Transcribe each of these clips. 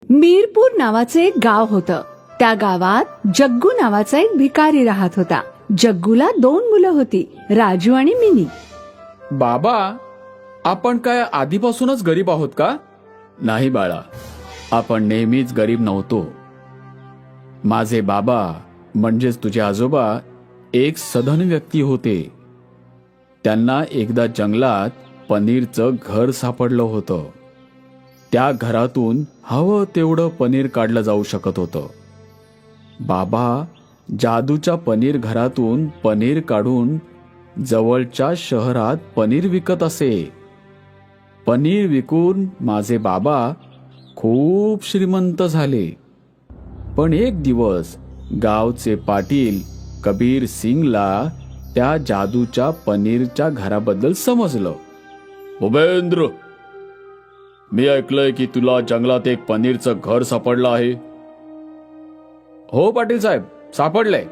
मीरपूर नावाचे एक गाव होतं. त्या गावात जग्गू नावाचा एक भिकारी राहत होता. जग्गूला 2 मुलं होती, राजू आणि मिनी. बाबा, आपण काय आधीपासूनच गरीब आहोत का? नाही बाळा, आपण नेहमीच गरीब नव्हतो. माझे बाबा म्हणजेच तुझे आजोबा एक सधन व्यक्ती होते. त्यांना एकदा जंगलात पनीरचं घर सापडलं होतं. त्या घरातून हवं तेवढं पनीर काढलं जाऊ शकत होतं. बाबा जादूच्या पनीर घरातून पनीर काढून जवळच्या शहरात पनीर विकत असे. पनीर विकून माझे बाबा खूप श्रीमंत झाले. पण एक दिवस गावचे पाटील कबीर सिंगला त्या जादूच्या पनीरच्या घराबद्दल समजलं. भूपेंद्र, मी ऐकलंय की तुला जंगलात एक पनीरचं घर सापडलं आहे. हो पाटील साहेब, सापडलंय.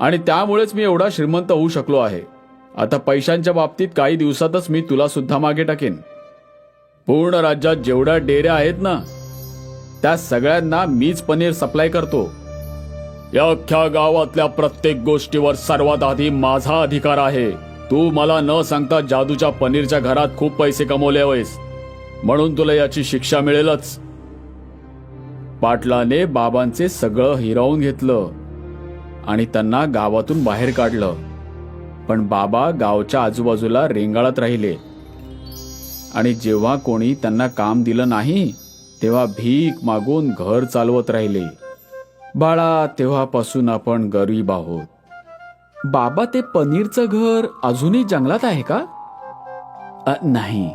आणि त्यामुळेच मी एवढा श्रीमंत होऊ शकलो आहे. आता पैशांच्या बाबतीत काही दिवसातच मी तुला सुद्धा मागे टाकेन. पूर्ण राज्यात जेवढ्या डेऱ्या आहेत ना, त्या सगळ्यांना मीच पनीर सप्लाय करतो. या अख्ख्या गावातल्या प्रत्येक गोष्टीवर सर्वात आधी माझा अधिकार आहे. तू मला न सांगता जादूच्या पनीरच्या घरात खूप पैसे कमवले आहेस, म्हणून तुला याची शिक्षा मिळेलच. पाटलाने बाबांचे सगळं हिरावून घेतलं आणि त्यांना गावातून बाहेर काढलं. पण बाबा गावच्या आजूबाजूला रेंगाळत राहिले आणि जेव्हा कोणी त्यांना काम दिलं नाही तेव्हा भीक मागून घर चालवत राहिले. बाळा, तेव्हापासून आपण गरीब आहोत. बाबा, ते पनीरचं घर अजूनही जंगलात आहे का? नाही,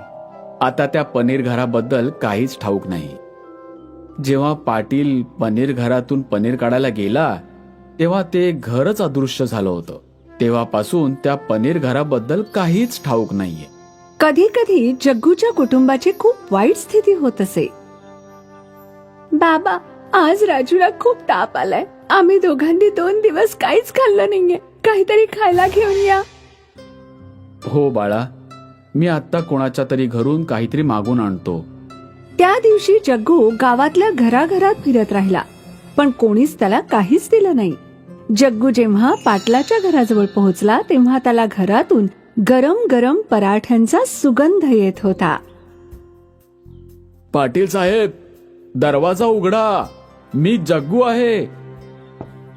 आता त्या पनीर घराबद्दल काहीच ठाऊक नाही. जेव्हा पाटील पनीर घरातून पनीर काढायला गेला तेव्हा ते घरच अदृश्य झालं होतं. तेव्हापासून त्या पनीर घराबद्दल काहीच ठाऊक नाहीये. कधी कधी जग्गूच्या कुटुंबाची खूप वाईट स्थिती होत असे. बाबा, आज राजूला खूप ताप आलाय. आम्ही दोघांनी 2 दिवस काहीच खाल्लं नाहीये. काहीतरी खायला घेऊन या. हो बाळा, मी आता कोणाच्या तरी घरून काहीतरी मागून आणतो. त्या दिवशी जग्गू गावातल्या घराघरात फिरत राहिला, पण कोणीच त्याला काहीच दिलं नाही. जग्गू जेव्हा पाटलाच्या घराजवळ पोहोचला तेव्हा त्याला घरातून गरम गरम पराठ्यांचा सुगंध येत होता. पाटील साहेब, दरवाजा उघडा. मी जग्गू आहे.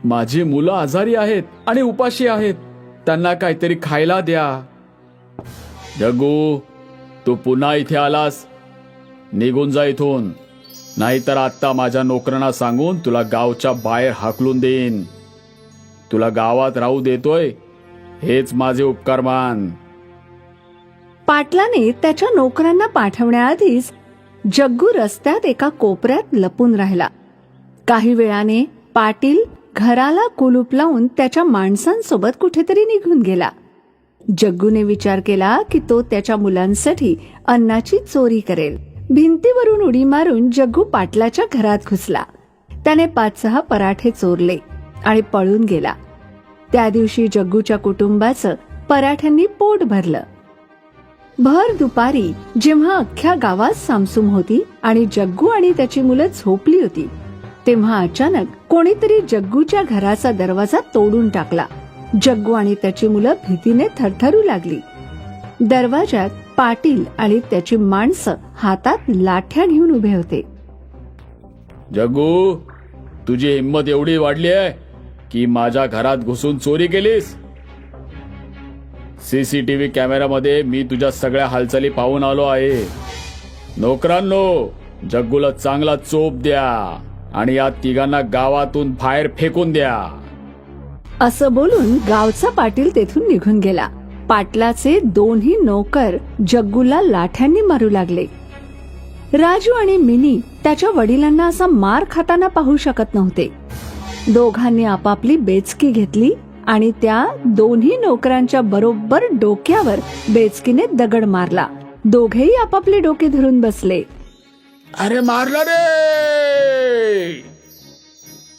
माझी मुलं आजारी आहेत आणि उपाशी आहेत. त्यांना काहीतरी खायला द्या. जग्गू, तू पुन्हा इथे आलास, निघून जा इथून, नाहीतर आता माझ्या नोकरांना सांगून तुला गावच्या बाहेर हाकलून देईन. तुला गावात राहू देतोय हेच माझे उपकार मान. पाटलाने त्याच्या नोकरांना पाठवण्याआधीच जग्गू रस्त्यात एका कोपऱ्यात लपून राहिला. काही वेळाने पाटील घराला कुलूप लावून त्याच्या माणसांसोबत कुठेतरी निघून गेला. जग्गूने विचार केला की तो त्याच्या मुलांसाठी अन्नाची चोरी करेल. भिंतीवरून उडी मारून जग्गू पाटलाच्या घरात घुसला. त्याने 5-6 पराठे चोरले आणि पळून गेला. त्या दिवशी जग्गूच्या कुटुंबाचं पराठ्यांनी पोट भरलं. भर दुपारी जेव्हा अख्ख्या गावात सामसूम होती आणि जग्गू आणि त्याची मुलं झोपली होती तेव्हा अचानक कोणीतरी जग्गूच्या घराचा दरवाजा तोडून टाकला. जग्गू आणि त्याची मुलं भीतीने थरथरू लागली. दरवाजात पाटील आणि त्याची माणसं हातात लाठ्या घेऊन उभे होते. जग्गू, तुझी हिंमत एवढी वाढली आहे की माझ्या घरात घुसून चोरी केलीस? सीसीटीव्ही कॅमेऱ्यामध्ये मी तुझ्या सगळ्या हालचाली पाहून आलो आहे. नोकरांनो, जग्गूला चांगला चोप द्या आणि या तिघांना गावातून बाहेर फेकून द्या. असं बोलून गावचा पाटील तेथून निघून गेला. पाटलाचे 2ही नोकर जग्गूला लाठ्यांनी मारू लागले. राजू आणि मिनी त्याच्या वडिलांना असा मार खाताना पाहू शकत नव्हते. दोघांनी आपापली बेचकी घेतली आणि त्या 2ही नोकरांच्या बरोबर डोक्यावर बेचकीने दगड मारला. दोघेही आपापले डोके धरून बसले. अरे मारला रे!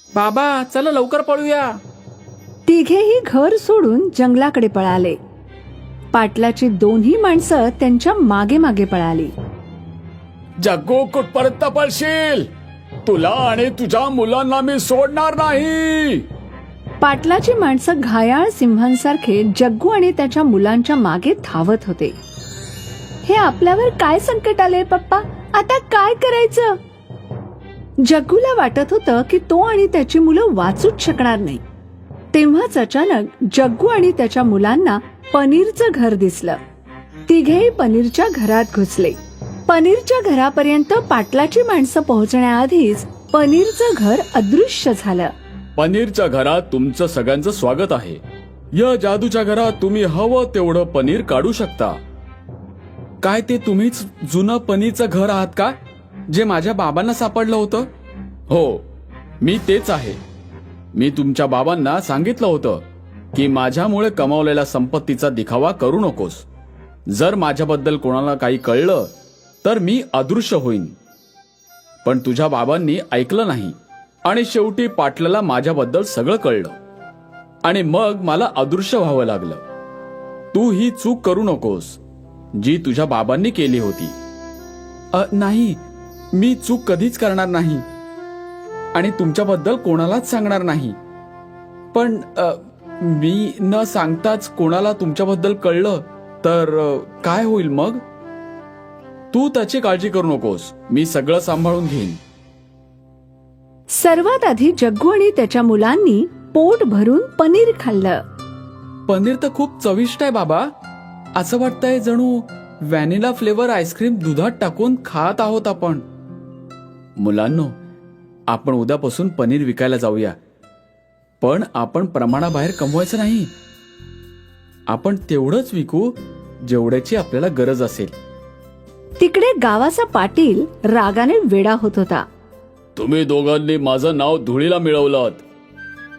बाबा, चला लवकर पळूया. तिघेही घर सोडून जंगलाकडे पळाले. पाटलाची 2ही माणसं त्यांच्या मागे मागे पळाली. जग्गू, कुठपर्यंत पळशील? तुला आणि तुझ्या मुलांना मी सोडणार नाही. पाटलाची माणसं घायाळ सिंहांसारखे जग्गू आणि त्याच्या मुलांच्या मागे धावत होते. हे आपल्यावर काय संकट आले पप्पा, आता काय करायचं? जग्गूला वाटत होतं की तो आणि त्याची मुलं वाचूच शकणार नाही. तेव्हाच अचानक जग्गू आणि त्याच्या मुलांना पनीरचं घर दिसलं. तिघेही पनीरच्या घरात घुसले. पनीरच्या घरापर्यंत पाटलाची माणसं पोहोचण्याआधीच पनीरचं घर अदृश्य झालं. पनीरच्या घरात तुमचं सगळ्यांचं स्वागत आहे. या जादूच्या घरात तुम्ही हवं तेवढं पनीर काढू शकता. काय ते तुम्हीच जुनं पनीरचं घर आहात का, जे माझ्या बाबांना सापडलं होतं? हो, मी तेच आहे. मी तुमच्या बाबांना सांगितलं होतं की माझ्यामुळे कमावलेल्या संपत्तीचा दिखावा करू नकोस. जर माझ्याबद्दल कोणाला काही कळलं तर मी अदृश्य होईन. पण तुझ्या बाबांनी ऐकलं नाही आणि शेवटी पाटलाला माझ्याबद्दल सगळं कळलं आणि मग मला अदृश्य व्हावं लागलं. तू ही चूक करू नकोस जी तुझ्या बाबांनी केली होती. नाही, मी चूक कधीच करणार नाही आणि तुमच्याबद्दल कोणालाच सांगणार नाही. पण मी न सांगताच कोणाला तुमच्याबद्दल कळलं तर काय होईल मग? तू त्याची काळजी करू नकोस, मी सगळं सांभाळून घेईन. सर्वात आधी जग्गू आणि त्याच्या मुलांनी पोट भरून पनीर खाल्लं. पनीर तर खूप चविष्ट आहे बाबा. असं वाटतंय जणू व्हॅनिला फ्लेवर आईस्क्रीम दुधात टाकून खात आहोत आपण. मुलांनो, आपण उद्यापासून पनीर विकायला जाऊया. पण आपण प्रमाणाबाहेर कमवायचं नाही. आपण तेवढंच विकू जेवढ्याची आपल्याला गरज असेल. तिकडे गावाचा पाटील रागाने वेडा होत होता. तुम्ही दोघांनी माझं नाव धुळीला मिळवलं.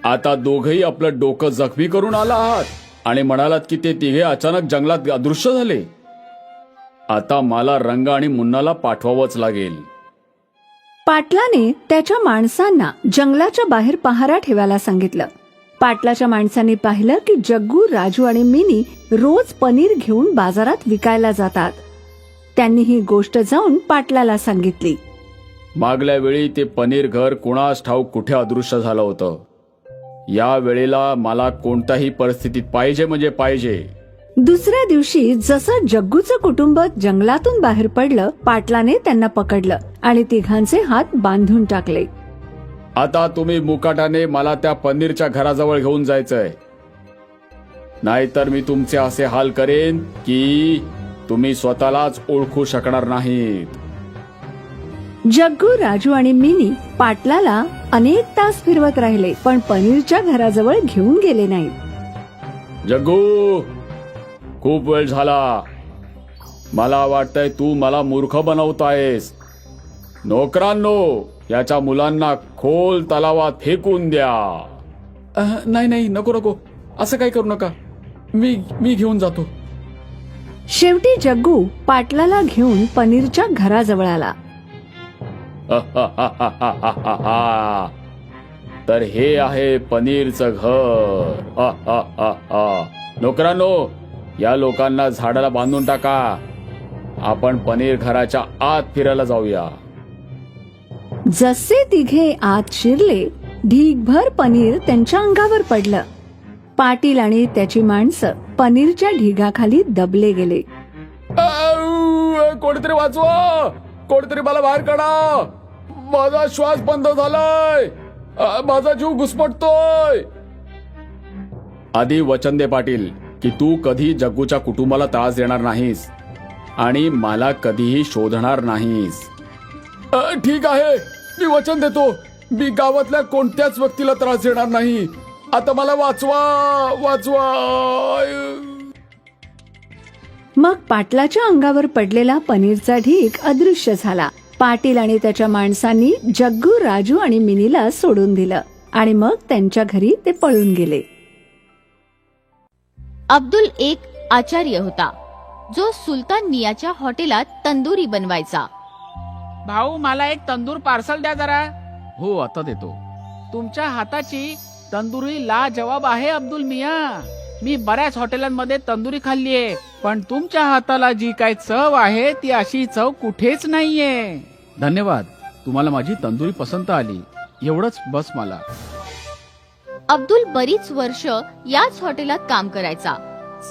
आता दोघही आपलं डोकं जखमी करून आला आहात आणि म्हणालात की ते तिघे अचानक जंगलात अदृश्य झाले. आता मला रंग आणि मुन्नाला पाठवावंच लागेल. पाटलाने त्याच्या माणसांना जंगलाच्या बाहेर पहारा ठेवायला सांगितलं. पाटलाच्या माणसांनी पाहिलं की जग्गू, राजू आणि मिनी रोज पनीर घेऊन बाजारात विकायला जातात. त्यांनी ही गोष्ट जाऊन पाटलाला सांगितली. मागल्या वेळी ते पनीर घर कुणास ठाऊक कुठे अदृश्य झालं होतं. या वेळेला मला कोणत्याही परिस्थितीत पाहिजे म्हणजे पाहिजे. दुसऱ्या दिवशी जसं जग्गूचं कुटुंब जंगलातून बाहेर पडलं, पाटलाने त्यांना पकडलं आणि तिघांचे हात बांधून टाकले. आता तुम्ही मुकाटाने मला त्या पनीरच्या घराजवळ घेऊन जायचंय, नाहीतर मी तुमचे असे हाल करेन की तुम्ही स्वतःलाच ओळखू शकणार नाहीत. जग्गू, राजू आणि मिनी पाटलाला अनेक तास फिरवत राहिले, पण पनीरच्या घराजवळ घेऊन गेले नाहीत. जग्गू, खूप वेळ झाला. मला वाटतंय तू मला मूर्ख बनवतायस. नोकरांनो, याच्या मुलांना खोल तलावात फेकून द्या. नाही नाही, नको नको, असं काही करू नका. मी घेऊन जातो. शेवटी जग्गू पाटलाला घेऊन पनीरच्या घराजवळ आला. तर हे आहे पनीरचं घर. नोकरांनो, या लोकांना झाडाला बांधून टाका. आपण पनीर घराच्या आत फिरायला जाऊया. जसे तिघे आत शिरले, ढीगभर पनीर त्यांच्या अंगावर पडलं. पाटील आणि त्याची माणसं पनीरच्या ढिगाखाली दबले गेले. कोणीतरी वाचवा, कोणीतरी मला बाहेर काढा. माझा श्वास बंद झालाय, माझा जीव घुसमटतोय. आधी वचन दे पाटील की तू कधी जग्गूच्या कुटुंबाला त्रास देणार नाहीस आणि मला कधीही शोधणार नाहीस. ठीक आहे, मी वचन देतो. मी गावातल्या कोणत्याच व्यक्तीला त्रास देणार नाही. आता मला वाचवा, वाचवा. मग पाटलाच्या अंगावर पडलेला पनीरचा ढीग अदृश्य झाला. पाटील आणि त्याच्या माणसांनी जग्गू, राजू आणि मिनीला सोडून दिलं आणि मग त्यांच्या घरी ते पळून गेले. अब्दुल एक आचार्य होता जो सुलतान मियाच्या हॉटेलात तंदुरी बनवायचा. भाऊ, मला एक तंदूर पार्सल द्या जरा. हो, आता देतो. तुमच्या हाताची तंदुरी लाजवाब आहे अब्दुल मिया. मी बऱ्याच हॉटेलांमध्ये तंदुरी खाल्लीये, पण तुमच्या हाताला जी काय चव आहे ती अशी चव कुठेच नाहीये. धन्यवाद. तुम्हाला माझी तंदुरी पसंत आली, एवढंच बस मला. अब्दुल बरीच वर्ष याच हॉटेलात काम करायचा.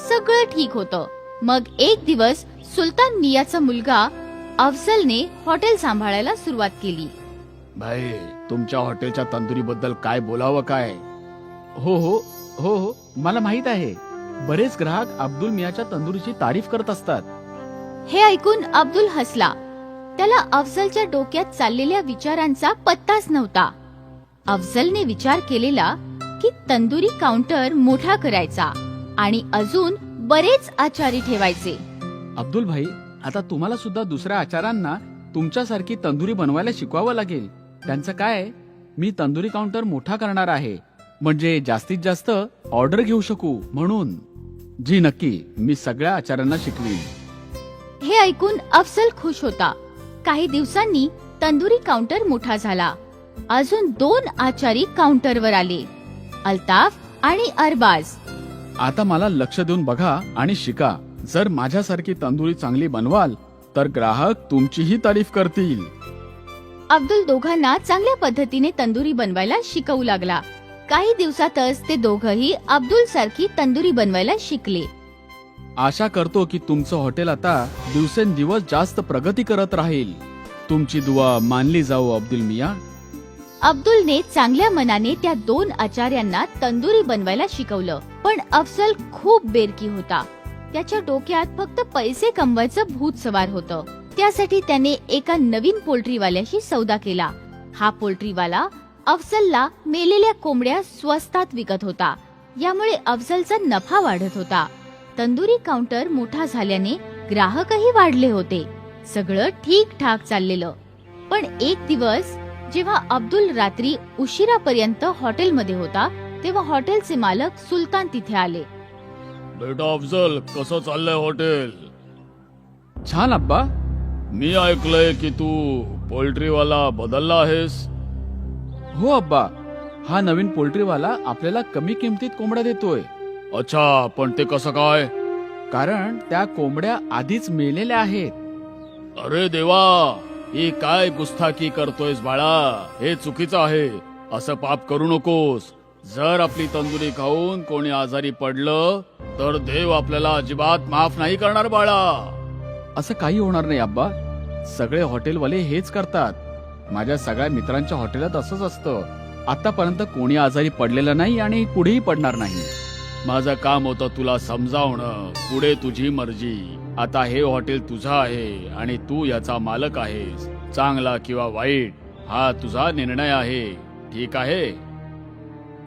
सगळं ठीक होतं. मग एक दिवस सुलतान मियाचा मुलगा अफजलने हॉटेल सांभाळायला सुरुवात केली. भाई, तुमच्या हॉटेलच्या तंदुरी बद्दल काय बोलावं काय? हो हो हो हो, मला माहित आहे. बरेच ग्राहक अब्दुल मियाच्या तंदुरीची तारीफ करत असतात. हे ऐकून अब्दुल हसला. त्याला अफजलच्या डोक्यात चाललेल्या विचारांचा पत्ताच नव्हता. अफजलने विचार केलेला की तंदुरी काउंटर मोठा करायचा आणि अजून बरेच आचारी ठेवायचे. अब्दुल भाई, आता तुम्हाला सुद्धा दुसऱ्या आचारांना तुमच्यासारखी तंदुरी बनवायला शिकवावं लागेल. त्यांचं काय, मी तंदुरी काउंटर मोठा करणार आहे, म्हणजे जास्तीत जास्त ऑर्डर घेऊ शकू म्हणून. जी नक्की, मी सगळ्या आचार्यांना शिकवीन. हे ऐकून अफजल खुश होता. काही दिवसांनी तंदुरी काउंटर मोठा झाला. अजून 2 आचारी काउंटरवर आले, अल्ताफ आणि अरबाज. आता मला लक्ष देऊन बघा आणि शिका. जर माझ्यासारखी तंदुरी चांगली बनवाल तर ग्राहक तुमचीही तारीफ करतील. अब्दुल दोघांना चांगल्या पद्धतीने तंदुरी बनवायला शिकवू लागला. काही दिवसातच ते दोघंही अब्दुल सारखी तंदुरी बनवायला शिकले. आशा करतो की तुमचं हॉटेल आता दिवसेंदिवस जास्त प्रगती करत राहील. तुमची दुआ मानली जाऊ अब्दुल मिया. अब्दुलने चांगल्या मनाने त्या 2 आचार्यांना तंदुरी बनवायला शिकवलं. पण अफजल खूप बेरकी होता. त्याच्या डोक्यात फक्त पैसे कमवायचं भूत सवार होतं. त्यासाठी त्याने एका नवीन पोल्ट्रीवाल्याशी सौदा केला. हा पोल्ट्रीवाला अफजलला मेलेल्या कोंबड्या स्वस्तात विकत होता. यामुळे अफजलचा नफा वाढत होता. तंदुरी काउंटर मोठा झाल्याने ग्राहकही वाढले होते. सगळं ठीक ठाक चाललेलं. पण एक दिवस जेव्हा अब्दुल रात्री उशिरापर्यंत हॉटेलमध्ये होता, तेव्हा हॉटेलचे मालक सुलतान तिथे आले. बेटा अफजल, कसं चाललंय हॉटेल? छान अब्बा. मी ऐकलंय की तू पोल्ट्रीवाला बदलला आहेस. हो अब्बा, हा नवीन पोल्ट्रीवाला आपल्याला कमी किमतीत कोंबड्या देतोय. अच्छा, पण ते कसं काय? कारण त्या कोंबड्या आधीच मेलेल्या आहेत. अरे देवा, ही काय गुस्ताखी करतोयस बाळा? हे चुकीचं आहे. असं पाप करू नकोस. जर आपली तंदुरी खाऊन कोणी आजारी पडलं तर देव आपल्याला अजिबात माफ नाही करणार बाळा. असं काही होणार नाही अब्बा. सगळे हॉटेलवाले हेच करतात. माझ्या सगळ्या मित्रांच्या हॉटेलात असंच असतं. आतापर्यंत कोणी आजारी पडलेलं नाही आणि पुढेही पडणार नाही. माझं काम होतं तुला समजावणं. पुढे तुझी मर्जी. आता हे हॉटेल तुझं आहे आणि तू याचा मालक आहेस. चांगला किंवा वाईट हा तुझा निर्णय आहे. ठीक आहे?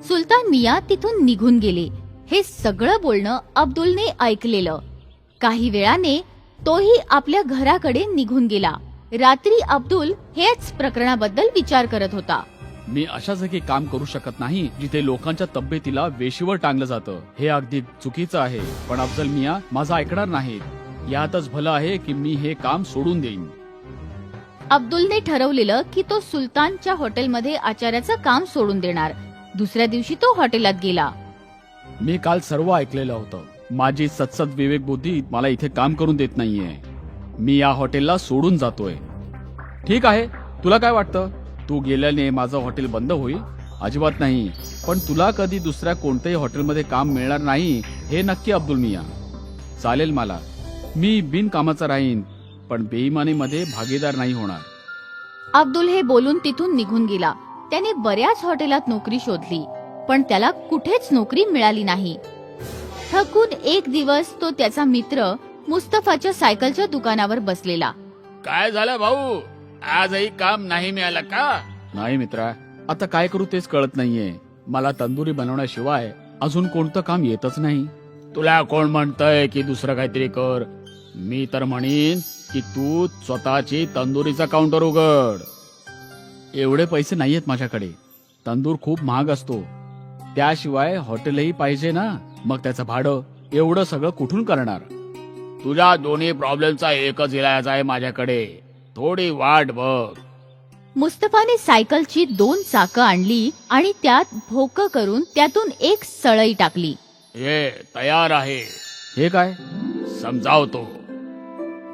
सुलतान मिया तिथून निघून गेले. हे सगळं बोलणं अब्दुलने ऐकलेलं. काही वेळाने तोही आपल्या घराकडे निघून गेला. रात्री अब्दुल हेच प्रकरणाबद्दल विचार करत होता. मी अशा जागी काम करू शकत नाही जिथे लोकांच्या तब्येतीला वेशीवर टांगलं जातं. हे अगदी चुकीचं आहे. पण अफजल मिया माझं ऐकणार नाहीत. यातच भलं आहे की मी हे काम सोडून देईन. अब्दुलने ठरवलेलं की तो सुलतानच्या हॉटेलमध्ये आचार्याचं काम सोडून देणार. दुसऱ्या दिवशी तो हॉटेलात गेला. मी काल सर्व ऐकलेलं होतं. माझी सत्सद विवेक बुद्धी मला इथे काम करून देत नाहीये. मी या हॉटेलला सोडून जातोय. ठीक आहे, तुला काय वाटतं? तू गेल्याने माझं हॉटेल बंद होईल? अजिबात नाही. पण तुला कधी दुसऱ्या कोणत्याही हॉटेलमध्ये काम मिळणार नाही हे नक्की अब्दुल मिया. चालेल मला. मी बिनकामाचा राहीन, पण बेईमानीमध्ये भागीदार नाही होणार. अब्दुल हे बोलून तिथून निघून गेला. त्याने बऱ्याच हॉटेलात नोकरी शोधली, पण त्याला कुठेच नोकरी मिळाली नाही. थकून एक दिवस तो त्याचा मित्र मुस्तफाच्या सायकलच्या दुकानावर बसलेला. काय झालं भाऊ? आजही काम नाही मिळालं का? नाही मित्रा, आता काय करू तेच कळत नाहीये. मला तंदुरी बनवण्याशिवाय अजून कोणतं काम येतच नाही. तुला कोण म्हणतंय की दुसरं काहीतरी कर? मी तर म्हणीन की तू स्वतःची तंदुरीचा काउंटर उघड. एवढे पैसे नाहीयेत माझ्याकडे. तंदूर खूप महाग असतो. त्याशिवाय हॉटेलही पाहिजे ना. मग त्याचं भाडं, एवढं सगळं कुठून करणार? तुझ्या दोन्ही प्रॉब्लेमचा एकच इलाज आहे माझ्याकडे. थोडी वाट बघ. मुस्तफाने सायकलची 2 चाकं आणली आणि त्यात भोकं करून त्यातून एक सळई टाकली. हे तयार आहे. हे काय? समजावतो.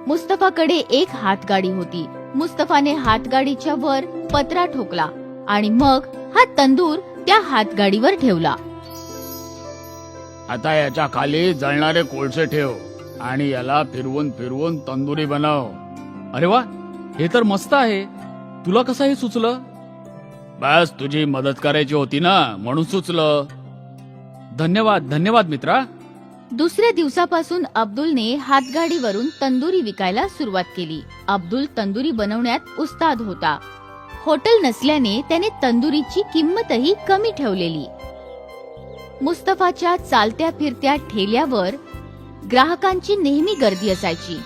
मुस्तफाकडे एक हातगाडी होती. मुस्तफाने हातगाडीच्या वर पत्रा ठोकला आणि मग हा तंदूर त्या हातगाडीवर ठेवला. आता याच्या खाली जळणारे कोळसे ठेव आणि याला फिरवून फिरवून तंदुरी बनव. अरे वा, हे तर मस्त आहे. तुला कसं हे सुचलं? बस तुझी मदत करायची होती ना, म्हणून सुचलं. धन्यवाद धन्यवाद मित्रा. दुसऱ्या दिवसापासून अब्दुलने हातगाडीवरून तंदुरी विकायला सुरुवात केली. अब्दुल तंदुरी बनवण्यात उस्ताद होता. हॉटेल नसल्याने त्याने तंदुरीची किंमतही कमी ठेवलेली. मुस्तफाच्या चालत्या फिरत्या ठेल्यावर ग्राहकांची नेहमी गर्दी असायची.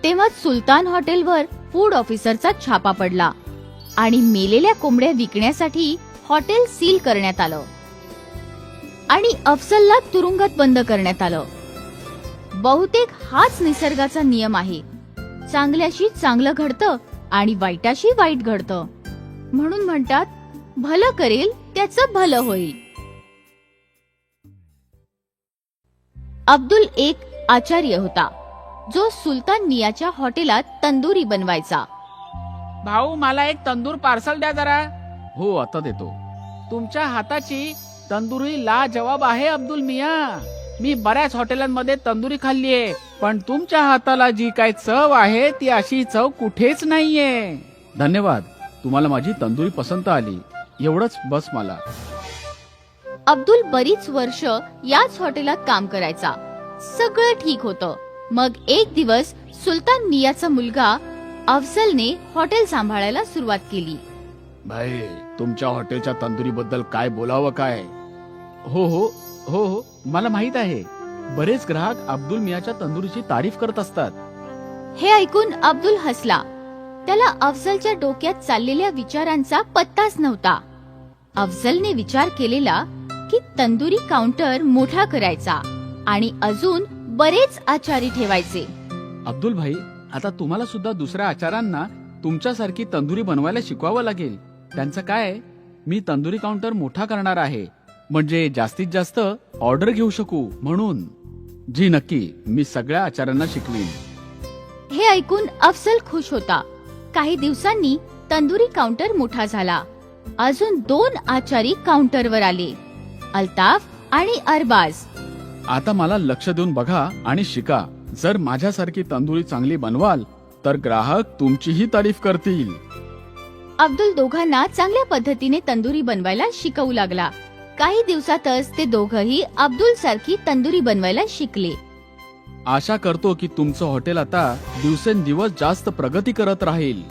तेव्हा सुलतान हॉटेलवर फूड ऑफिसरचा छापा पडला आणि मेलेल्या कोंबड्या विकण्यासाठी हॉटेल सील करण्यात आलं आणि अफजलला तुरुंगात बंद करण्यात आलं. बहुतेक हाच निसर्गाचा नियम आहे. चांगल्याशी चांगलं घडतं आणि वाईटाशी वाईट घडतं. म्हणून म्हणतात, भलं करेल त्याचं भलं होईल. अब्दुल एक आचार्य होता जो सुलतान मियाच्या हॉटेलात तंदुरी बनवायचा. भाऊ, मला एक तंदूर पार्सल द्या जरा. हो, आता देतो. तुमच्या हाताची तंदुरी लाजवाब आहे अब्दुल मिया. मी बऱ्याच हॉटेलांमध्ये तंदुरी खाल्लीये, पण तुमच्या हाताला जी काय चव आहे ती अशी चव कुठेच नाहीये. धन्यवाद. तुम्हाला माझी तंदुरी पसंत आली, एवढंच बस मला. अब्दुल बरीच वर्ष याच हॉटेलात काम करायचा. सगळं ठीक होतं. मग एक दिवस सुलतान मियाचा मुलगा अफजलने हॉटेल सांभाळायला सुरुवात केली. भाई, तुमच्या हॉटेलच्या तंदुरी बद्दल काय बोलावं काय? हो हो हो हो, मला माहित आहे. बरेच ग्राहक अब्दुल मियाच्या तंदुरीची तारीफ करत असतात. हे ऐकून अब्दुल हसला. त्याला अफजलच्या डोक्यात चाललेल्या विचारांचा पत्ताच नव्हता. अफजलने विचार केलेला की तंदुरी काउंटर मोठा करायचा आणि अजून बरेच आचारी ठेवायचे. अब्दुल भाई, आता तुम्हाला सुद्धा दुसऱ्या आचारांना तुमच्यासारखी तंदुरी बनवायला शिकवावं लागेल. त्यांचं काय, मी तंदुरी काउंटर मोठा करणार आहे, म्हणजे जास्तीत जास्त ऑर्डर घेऊ शकू म्हणून. जी नक्की, मी सगळ्या आचार्यांना शिकवीन. हे ऐकून अफजल खुश होता. काही दिवसांनी तंदुरी काउंटर मोठा झाला. अजून 2 आचारी काउंटरवर आले, अल्ताफ आणि अरबाज. आता मला लक्ष देऊन बघा आणि शिका. जर माझ्यासारखी तंदुरी चांगली बनवाल तर ग्राहक तुमचीही तारीफ करतील. अब्दुल दोघांना चांगल्या पद्धतीने तंदुरी बनवायला शिकवू लागला. काही दिवसातच ते दोघंही अब्दुल सारखी तंदुरी बनवायला शिकले. आशा करतो की तुमचं हॉटेल आता दिवसेंदिवस जास्त प्रगती करत राहील.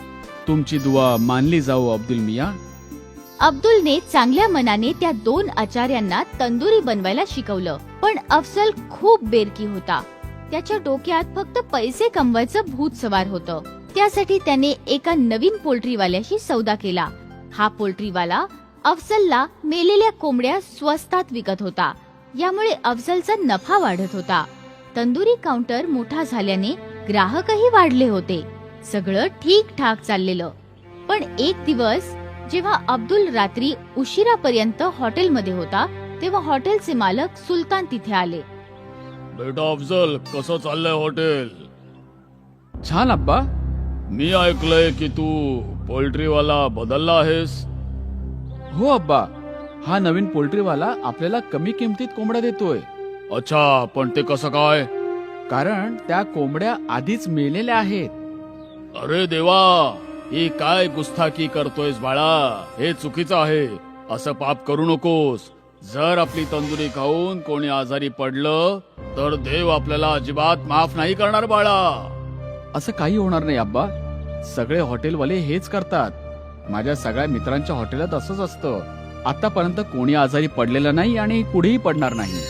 तुमची दुआ मानली जाऊ अब्दुल मिया. अब्दुलने चांगल्या मनाने त्या 2 आचार्यांना तंदुरी बनवायला शिकवलं. पण अफजल खूप बेरकी होता. त्याच्या डोक्यात फक्त पैसे कमवायचं भूत सवार होतं. त्यासाठी त्याने एका नवीन पोल्ट्रीवाल्याशी सौदा केला. हा पोल्ट्रीवाला अफजलला मेलेल्या कोंबड्या स्वस्तात विकत होता. यामुळे अफजलचा नफा वाढत होता. तंदुरी काउंटर मोठा झाल्याने ग्राहकही वाढले होते. सगळं ठीक ठाक चाललेलं. पण एक दिवस जेव्हा अब्दुल रात्री उशिरापर्यंत हॉटेलमध्ये होता तेव्हा हॉटेलचे मालक सुलतान तिथे आले. बेटा अफजल, कसं चाललंय हॉटेल? छान अब्बा. मी ऐकलंय की तू पोल्ट्रीवाला बदलला आहेस. हो अब्बा, हा नवीन पोल्ट्रीवाला आपल्याला कमी किमतीत कोंबड्या देतोय. अच्छा, पण ते कसं काय? कारण त्या कोंबड्या आधीच मेलेल्या आहेत. अरे देवा, ही काय गुस्ताखी करतोयस बाळा? हे चुकीचं आहे. असं पाप करू नकोस. जर आपली तंदुरी खाऊन कोणी आजारी पडलं तर देव आपल्याला अजिबात माफ नाही करणार बाळा. असं काही होणार नाही अब्बा. सगळे हॉटेलवाले हेच करतात. माझ्या सगळ्या मित्रांच्या हॉटेलात असंच असतं. आतापर्यंत कोणी आजारी पडलेलं नाही आणि पुढेही पडणार नाही.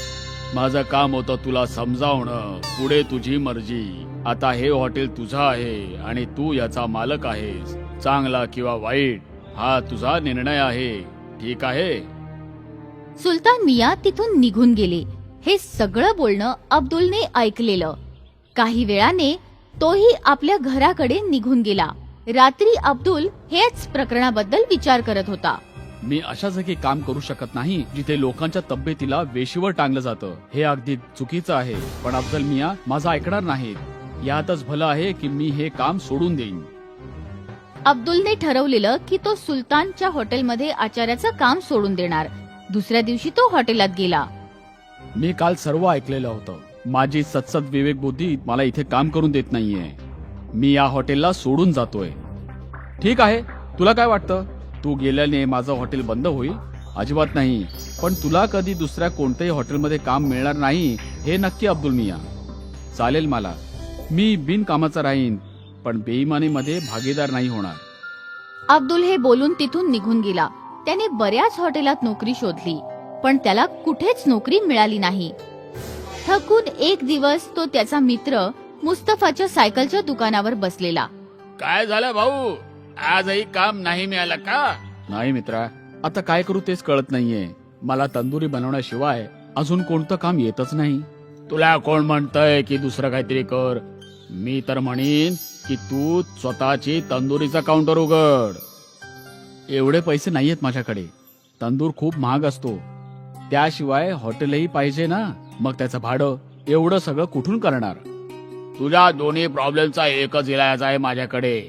माझं काम होतं तुला समजावणं. पुढे तुझी मर्जी. आता हे हॉटेल तुझं आहे आणि तू याचा मालक आहेस. चांगला किंवा वाईट हा तुझा निर्णय आहे. ठीक आहे? सुलतान मिया तिथून निघून गेले. हे सगळं बोलणं अब्दुलने ऐकलेलं. काही वेळाने तोही आपल्या घराकडे निघून गेला. रात्री अब्दुल हेच प्रकरणाबद्दल विचार करत होता. मी अशा जागी काम करू शकत नाही जिथे लोकांच्या तब्येतीला वेशीवर टांगलं जातं. हे अगदी चुकीचं आहे. पण अफजल मिया माझं ऐकणार नाहीत. यातच भलं आहे की मी हे काम सोडून देईन. अब्दुलने ठरवलेलं की तो सुलतानच्या हॉटेलमध्ये आचार्याचं काम सोडून देणार. दुसऱ्या दिवशी तो हॉटेलात गेला. मी काल सर्व ऐकलेलं होतं. माझी सतसत विवेक बुद्धी मला इथे काम करून देत नाहीये. मी या हॉटेलला सोडून जातोय. ठीक आहे, तुला काय वाटतं? तू गेल्याने माझं हॉटेल बंद होईल? अजिबात नाही. पण तुला कधी दुसऱ्या कोणत्याही हॉटेलमध्ये काम मिळणार नाही हे नक्की अब्दुल मिया. चालेल मला. मी बिनकामाचा राहीन, पण बेईमानीमध्ये भागीदार नाही होणार. अब्दुल हे बोलून तिथून निघून गेला. त्याने बऱ्याच हॉटेलात नोकरी शोधली, पण त्याला कुठेच नोकरी मिळाली नाही. थकून एक दिवस तो त्याचा मित्र मुस्तफाच्या सायकलच्या दुकानावर बसलेला. काय झालं भाऊ, आजही काम नाही मिळालं का? नाही मित्रा, आता काय करू तेच कळत नाहीये. मला तंदुरी बनवण्याशिवाय अजून कोणतं काम येतच नाही. तुला कोण म्हणतंय की दुसरं काहीतरी कर? मी तर म्हणीन की तू स्वतःची तंदुरीचा काउंटर उघड. एवढे पैसे नाहीयेत माझ्याकडे. तंदूर खूप महाग असतो. त्याशिवाय हॉटेलही पाहिजे ना. मग त्याचं भाडं एवढं सगळं कुठून करणार? तुझ्या दोन्ही प्रॉब्लेमचा एकच इलाज आहे माझ्याकडे.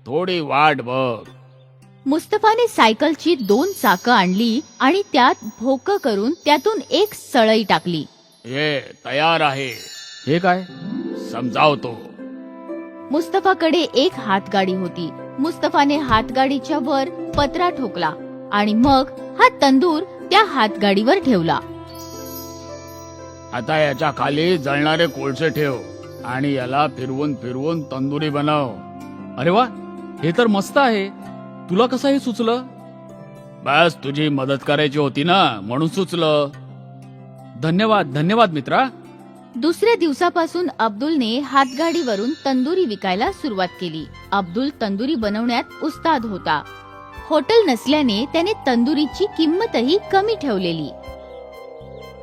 थोडी वाट बघ. मुस्तफाने सायकलची 2 चाकं आणली आणि त्यात भोकं करून त्यातून एक सळई टाकली. हे तयार आहे. हे काय? समजावतो. मुस्तफाकडे एक हातगाडी होती. मुस्तफाने हातगाडीच्या वर पत्रा ठोकला आणि मग हा तंदूर त्या हातगाडीवर ठेवला. आता याच्या खाली जळणारे कोळसे ठेव आणि याला फिरवून फिरवून तंदुरी बनव. अरे वा, हे तर मस्त आहे. तुला कसं हे सुचलं? बस तुझी मदत करायची होती ना, म्हणून सुचलं. धन्यवाद धन्यवाद मित्रा. दुसऱ्या दिवसापासून अब्दुलने हातगाडीवरून तंदुरी विकायला सुरुवात केली. अब्दुल तंदुरी बनवण्यात उस्ताद होता. हॉटेल नसल्याने त्याने तंदुरीची किंमतही कमी ठेवलेली.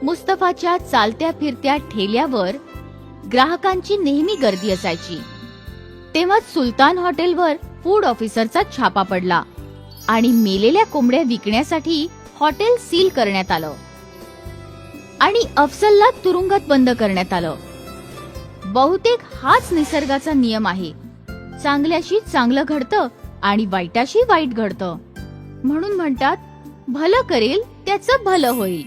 मुस्तफाच्या चालत्या फिरत्या ठेल्यावर ग्राहकांची नेहमी गर्दी असायची. तेव्हा सुलतान हॉटेलवर फूड ऑफिसरचा छापा पडला आणि मेलेल्या कोंबड्या विकण्यासाठी हॉटेल सील करण्यात आलं आणि अफसलला तुरुंगात बंद करण्यात आलं. बहुतेक हाच निसर्गाचा नियम आहे. चांगल्याशी चांगलं घडतं आणि वाईटाशी वाईट घडतं. म्हणून म्हणतात, भलं करेल त्याचं भलं होईल.